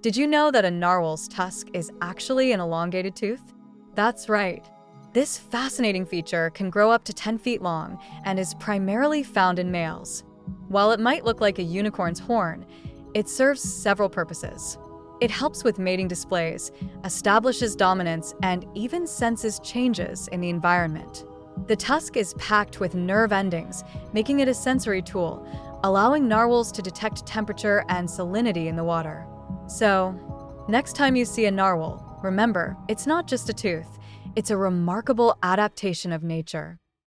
Did you know that a narwhal's tusk is actually an elongated tooth? That's right. This fascinating feature can grow up to 10 feet long and is primarily found in males. While it might look like a unicorn's horn, it serves several purposes. It helps with mating displays, establishes dominance, and even senses changes in the environment. The tusk is packed with nerve endings, making it a sensory tool, allowing narwhals to detect temperature and salinity in the water. So, next time you see a narwhal, remember, it's not just a tooth, it's a remarkable adaptation of nature.